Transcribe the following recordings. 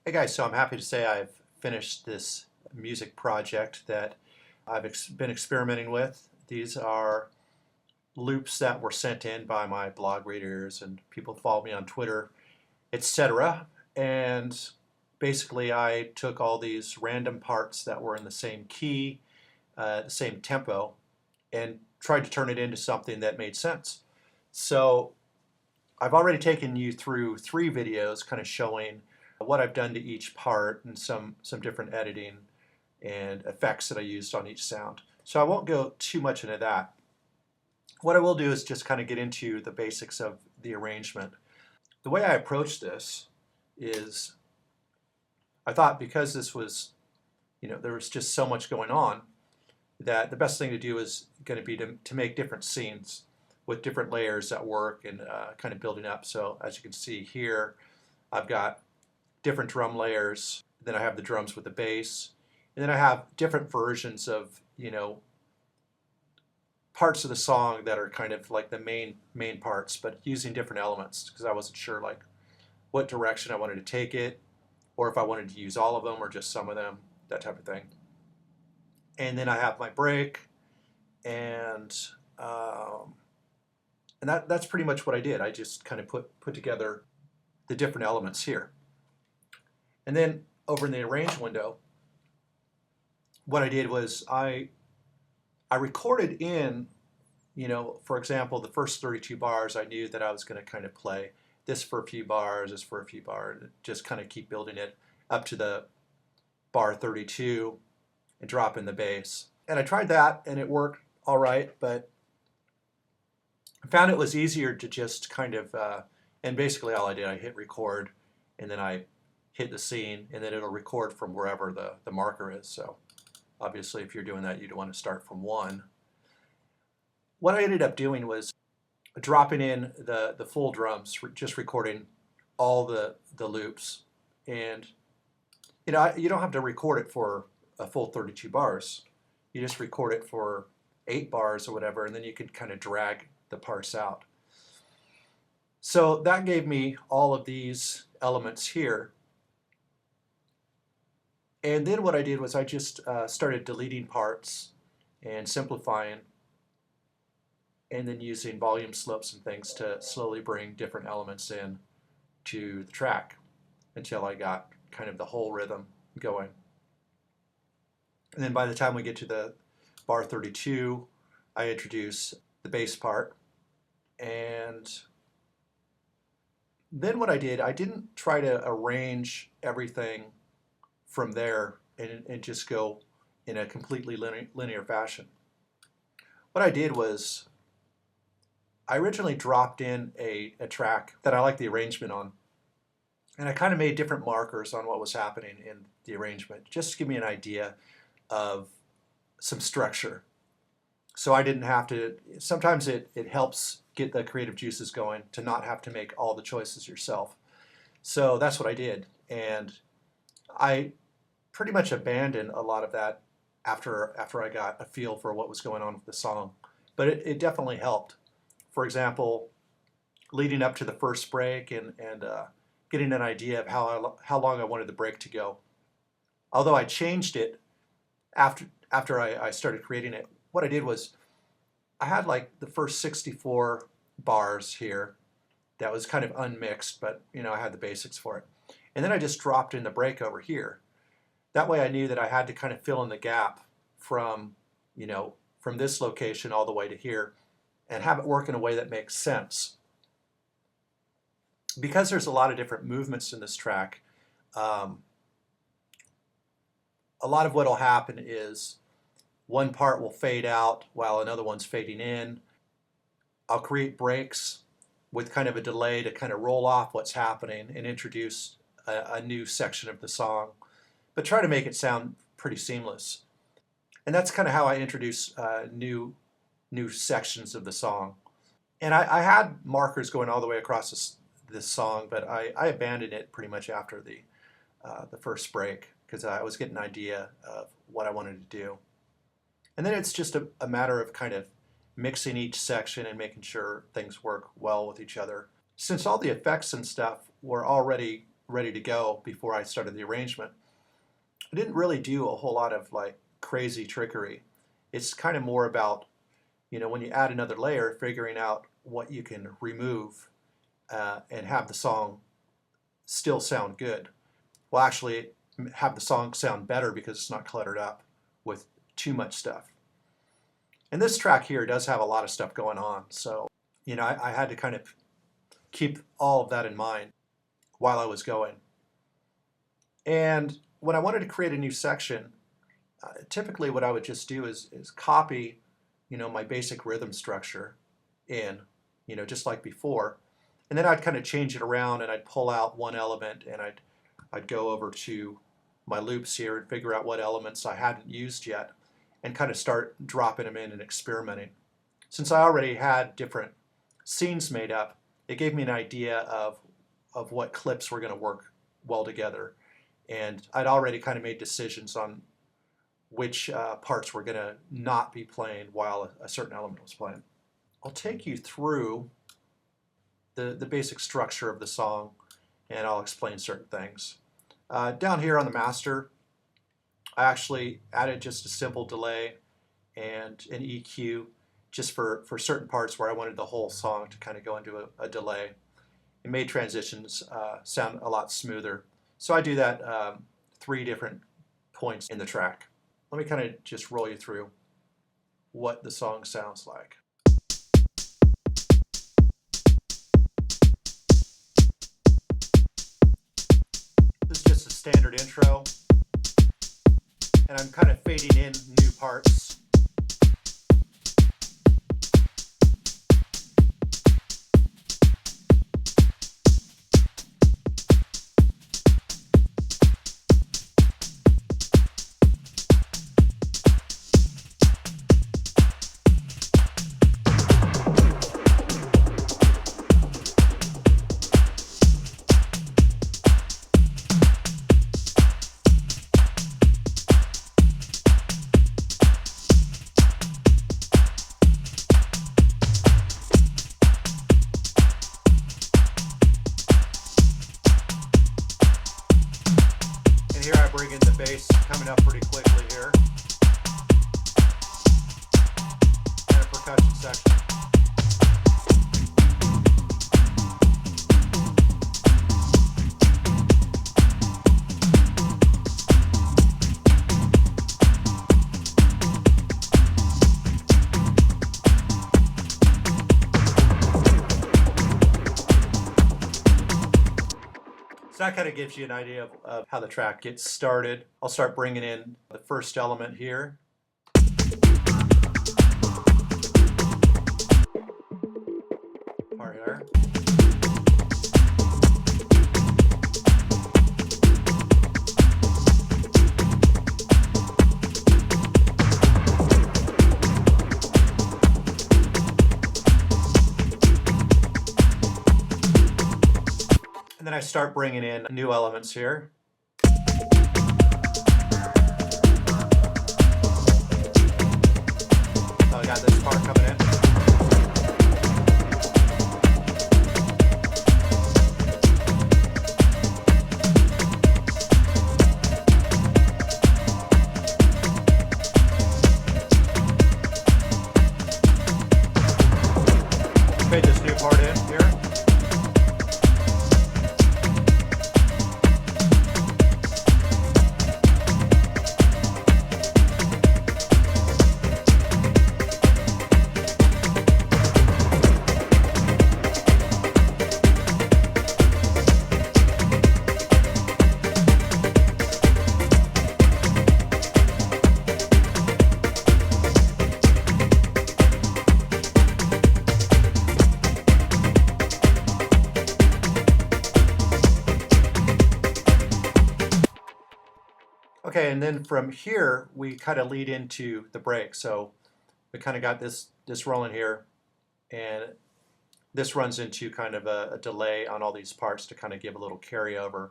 Hey guys, so I'm happy to say I've finished this music project that I've been experimenting with. These are loops that were sent in by my blog readers and people who follow me on Twitter, etc. And basically I took all these random parts that were in the same key, the same tempo, and tried to turn it into something that made sense. So I've already taken you through 3 videos kind of showing what I've done to each part and some different editing and effects that I used on each sound. So I won't go too much into that. What I will do is just kind of get into the basics of the arrangement. The way I approached this is I thought because this was, there was just so much going on that the best thing to do is going to be to make different scenes with different layers at work and kind of building up. So as you can see here, I've got different drum layers. Then I have the drums with the bass. And then I have different versions of, parts of the song that are kind of like the main parts, but using different elements because I wasn't sure like what direction I wanted to take it, or if I wanted to use all of them or just some of them, that type of thing. And then I have my break, and that's pretty much what I did. I just kind of put together the different elements here. And then over in the arrange window, what I did was I recorded in, for example, the first 32 bars. I knew that I was going to kind of play this for a few bars, this for a few bars, and just kind of keep building it up to the bar 32 and drop in the bass. And I tried that and it worked all right, but I found it was easier to just kind of, and basically all I did, I hit record and then I hit the scene and then it'll record from wherever the marker is. So obviously if you're doing that, you'd want to start from 1. What I ended up doing was dropping in the full drums, just recording all the loops. And you don't have to record it for a full 32 bars. You just record it for 8 bars or whatever, and then you can kind of drag the parts out. So that gave me all of these elements here. And then what I did was I just started deleting parts and simplifying, and then using volume slopes and things to slowly bring different elements in to the track until I got kind of the whole rhythm going. And then by the time we get to the bar 32, I introduce the bass part. And then what I did, I didn't try to arrange everything from there and just go in a completely linear fashion. What I did was I originally dropped in a track that I like the arrangement on, and I kind of made different markers on what was happening in the arrangement just to give me an idea of some structure. So I didn't have to, sometimes it helps get the creative juices going to not have to make all the choices yourself. So that's what I did, and I pretty much abandoned a lot of that after I got a feel for what was going on with the song. But it definitely helped. For example, leading up to the first break and getting an idea of how long I wanted the break to go. Although I changed it after I started creating it, what I did was I had like the first 64 bars here that was kind of unmixed, but I had the basics for it. And then I just dropped in the break over here. That way I knew that I had to kind of fill in the gap from this location all the way to here and have it work in a way that makes sense. Because there's a lot of different movements in this track, a lot of what will happen is one part will fade out while another one's fading in. I'll create breaks with kind of a delay to kind of roll off what's happening and introduce a new section of the song, but try to make it sound pretty seamless. And that's kind of how I introduce new sections of the song. And I had markers going all the way across this song, but I abandoned it pretty much after the first break because I was getting an idea of what I wanted to do. And then it's just a matter of kind of mixing each section and making sure things work well with each other. Since all the effects and stuff were already ready to go before I started the arrangement. I didn't really do a whole lot of like crazy trickery. It's kind of more about, when you add another layer, figuring out what you can remove and have the song still sound good. Well, actually, have the song sound better because it's not cluttered up with too much stuff. And this track here does have a lot of stuff going on, so I had to kind of keep all of that in mind while I was going. And when I wanted to create a new section, typically what I would just do is copy, my basic rhythm structure in, just like before, and then I'd kind of change it around and I'd pull out one element and I'd go over to my loops here and figure out what elements I hadn't used yet and kind of start dropping them in and experimenting. Since I already had different scenes made up, it gave me an idea of what clips were going to work well together. And I'd already kind of made decisions on which parts were going to not be playing while a certain element was playing. I'll take you through the basic structure of the song, and I'll explain certain things. Down here on the master, I actually added just a simple delay and an EQ just for certain parts where I wanted the whole song to kind of go into a delay. It made transitions sound a lot smoother. So I do that 3 different points in the track. Let me kind of just roll you through what the song sounds like. This is just a standard intro, and I'm kind of fading in new parts. Here I bring in the bass coming up pretty quickly here, and a percussion section. So that kind of gives you an idea of how the track gets started. I'll start bringing in the first element here. Part here. And then I start bringing in new elements here. So I got this part coming in. Fade this new part in here. Okay, and then from here we kind of lead into the break. So we kind of got this rolling here, and this runs into kind of a delay on all these parts to kind of give a little carryover.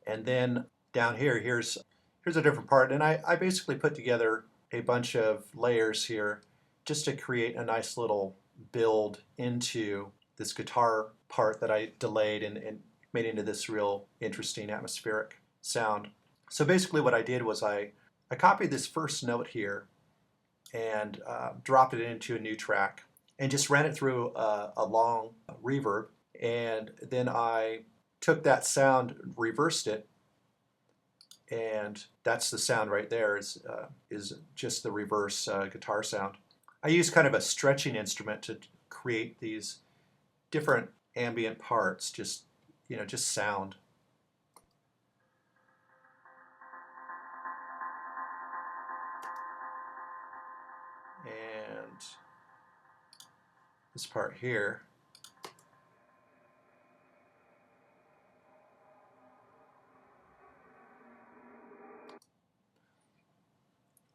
And then down here, here's a different part, and I basically put together a bunch of layers here just to create a nice little build into this guitar part that I delayed and made into this real interesting atmospheric sound. So basically what I did was I copied this first note here and dropped it into a new track and just ran it through a long reverb, and then I took that sound, reversed it, and that's the sound right there, is just the reverse guitar sound. I use kind of a stretching instrument to create these different ambient parts, just sound. And this part here.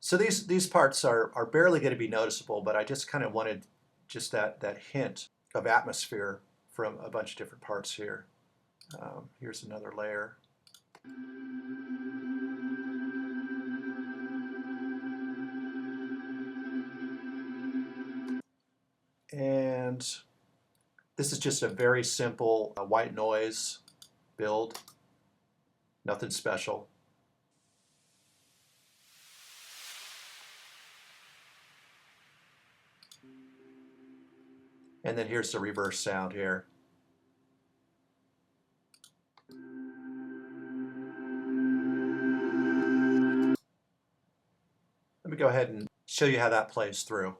So these parts are barely going to be noticeable, but I just kind of wanted just that hint of atmosphere from a bunch of different parts here. Here's another layer. And this is just a very simple white noise build, nothing special. And then here's the reverse sound here. Let me go ahead and show you how that plays through.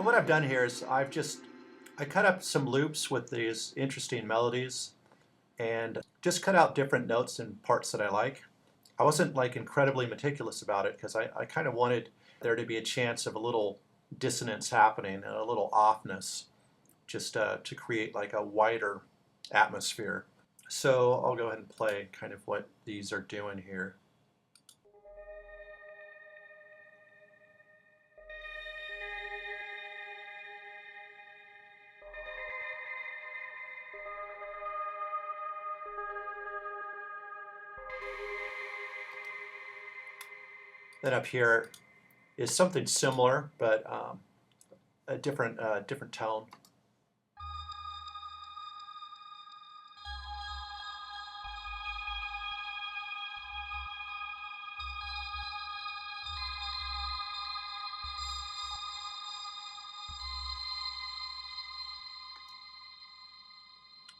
What I've done here is I cut up some loops with these interesting melodies and just cut out different notes and parts that I like. I wasn't like incredibly meticulous about it because I kind of wanted there to be a chance of a little dissonance happening and a little offness, just to create like a wider atmosphere. So I'll go ahead and play kind of what these are doing here. Then up here is something similar, but a different tone.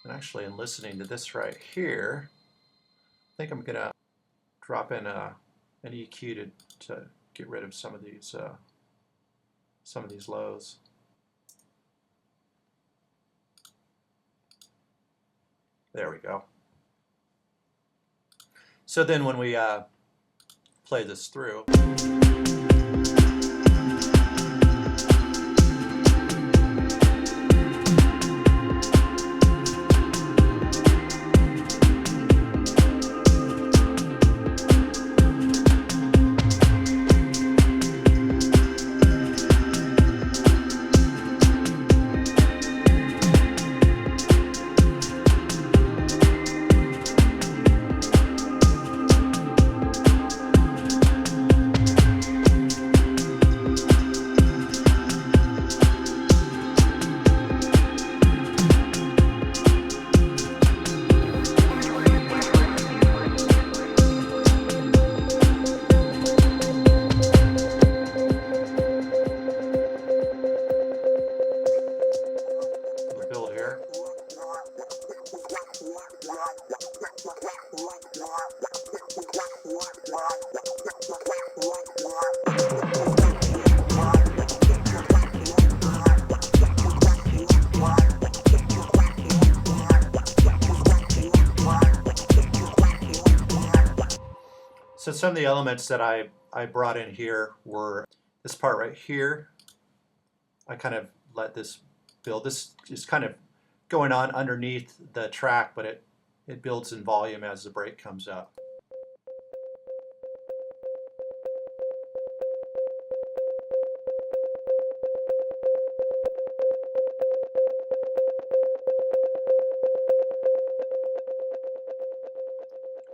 And actually, in listening to this right here, I think I'm gonna drop in an EQ to get rid of some of these lows. There we go. So then when we play this through, So some of the elements that I brought in here were this part right here. I kind of let this build. This is kind of going on underneath the track, but it builds in volume as the break comes up.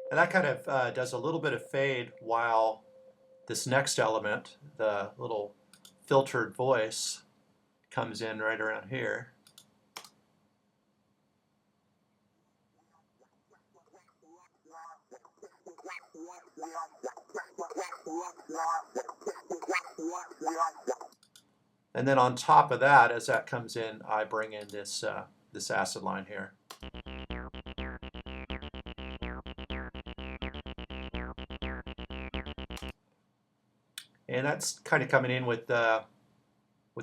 And that kind of does a little bit of fade while this next element, the little filtered voice, comes in right around here. And then on top of that, as that comes in, I bring in this this acid line here. And that's kind of coming in with the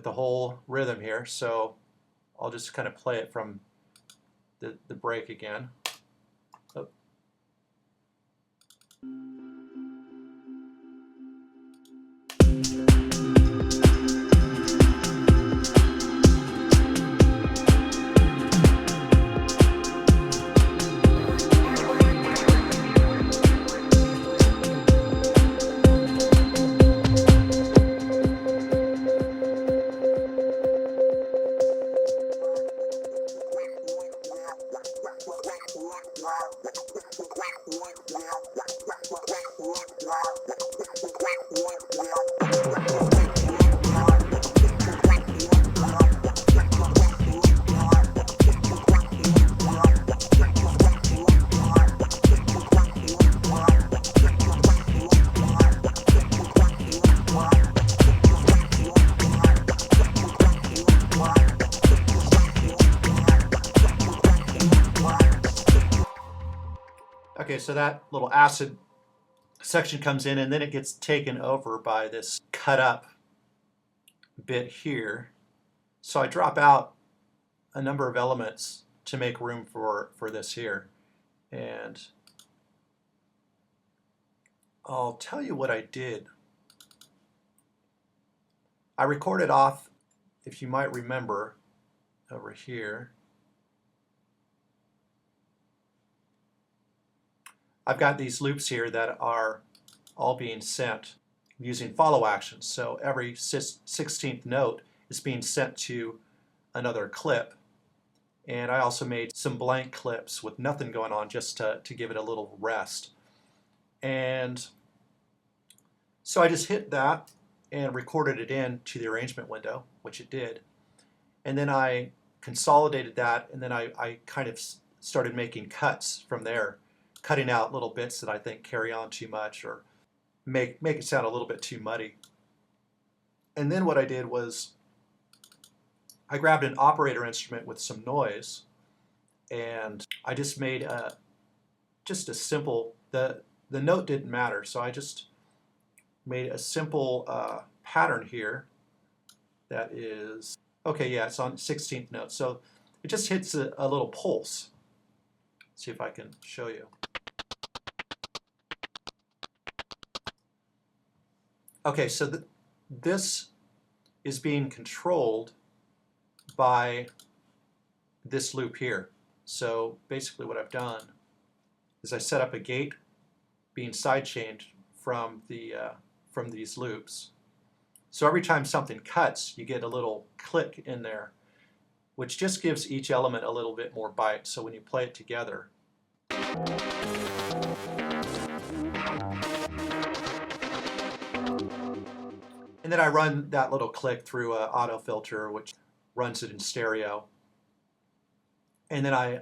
whole rhythm here. So I'll just kind of play it from the break again. Oh. Okay, so that little acid section comes in, and then it gets taken over by this cut up bit here. So I drop out a number of elements to make room for this here. And I'll tell you what I did. I recorded off, if you might remember, over here. I've got these loops here that are all being sent using follow actions. So every 16th note is being sent to another clip. And I also made some blank clips with nothing going on just to give it a little rest. And so I just hit that and recorded it in to the arrangement window, which it did. And then I consolidated that, and then I kind of started making cuts from there, cutting out little bits that I think carry on too much or make it sound a little bit too muddy. And then what I did was I grabbed an operator instrument with some noise, and I just made just a simple, the note didn't matter, so I just made a simple pattern here that is, okay, yeah, it's on 16th note. So it just hits a little pulse. Let's see if I can show you. Okay, so this is being controlled by this loop here. So basically what I've done is I set up a gate being sidechained from these loops. So every time something cuts, you get a little click in there, which just gives each element a little bit more bite. So when you play it together, and then I run that little click through an auto filter, which runs it in stereo. And then I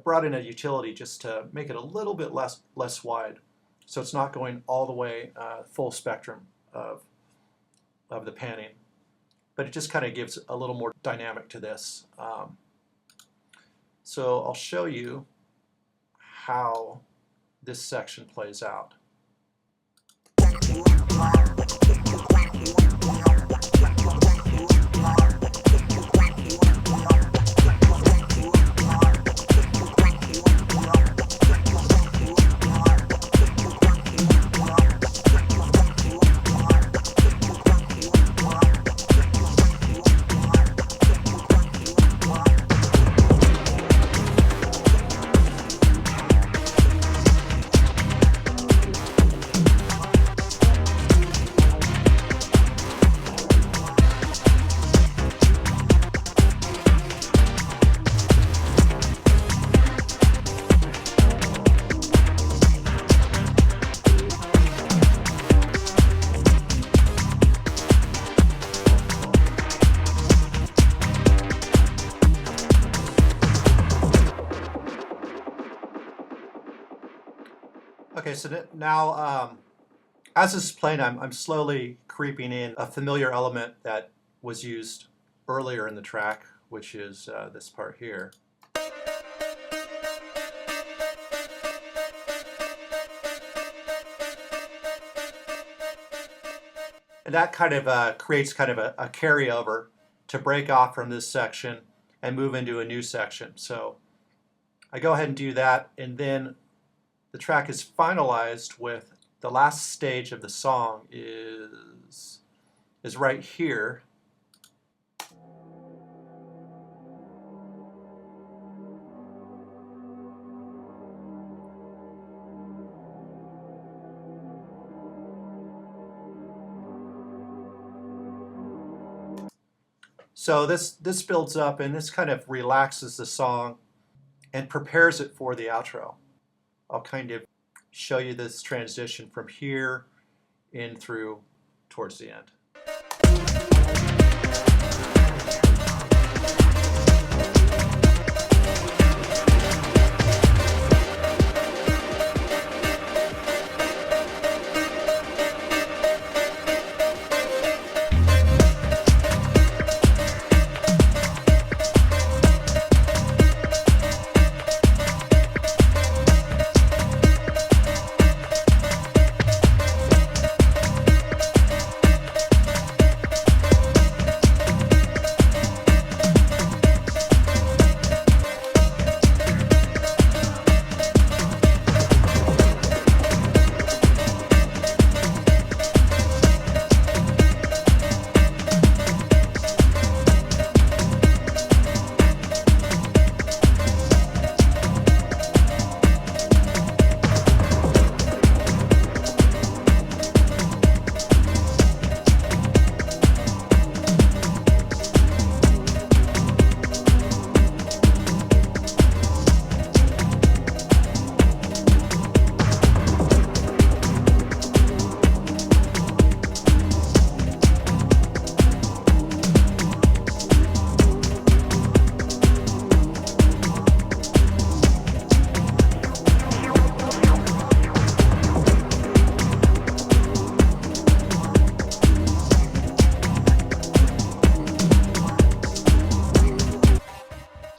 brought in a utility just to make it a little bit less wide, so it's not going all the way full spectrum of the panning, but it just kind of gives a little more dynamic to this. So I'll show you how this section plays out. Okay, so now as this is playing, I'm slowly creeping in a familiar element that was used earlier in the track, which is this part here. And that kind of creates kind of a carryover to break off from this section and move into a new section. So I go ahead and do that, and then the track is finalized with the last stage of the song is right here. So this builds up and this kind of relaxes the song and prepares it for the outro. I'll kind of show you this transition from here in through towards the end.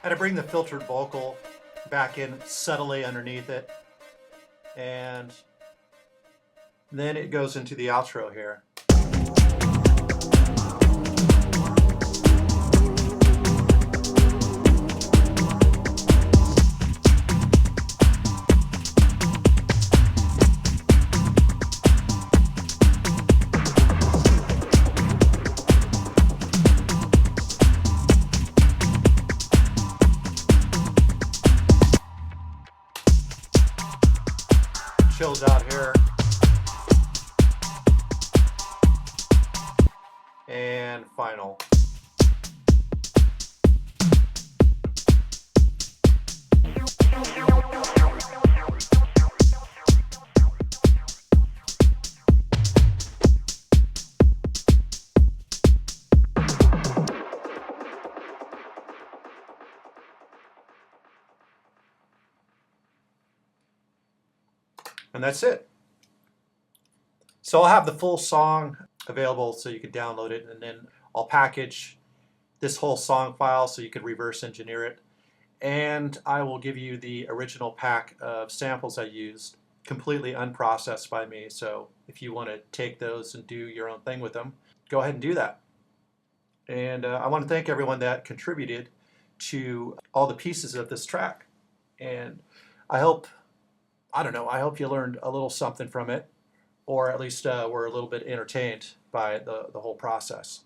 And I bring the filtered vocal back in subtly underneath it, and then it goes into the outro here. Chills out here. And final. And that's it. So I'll have the full song available so you can download it, and then I'll package this whole song file so you can reverse engineer it. and I will give you the original pack of samples I used, completely unprocessed by me. So if you want to take those and do your own thing with them, go ahead and do that. And I want to thank everyone that contributed to all the pieces of this track. And I hope, I don't know, I hope you learned a little something from it, or at least were a little bit entertained by the whole process.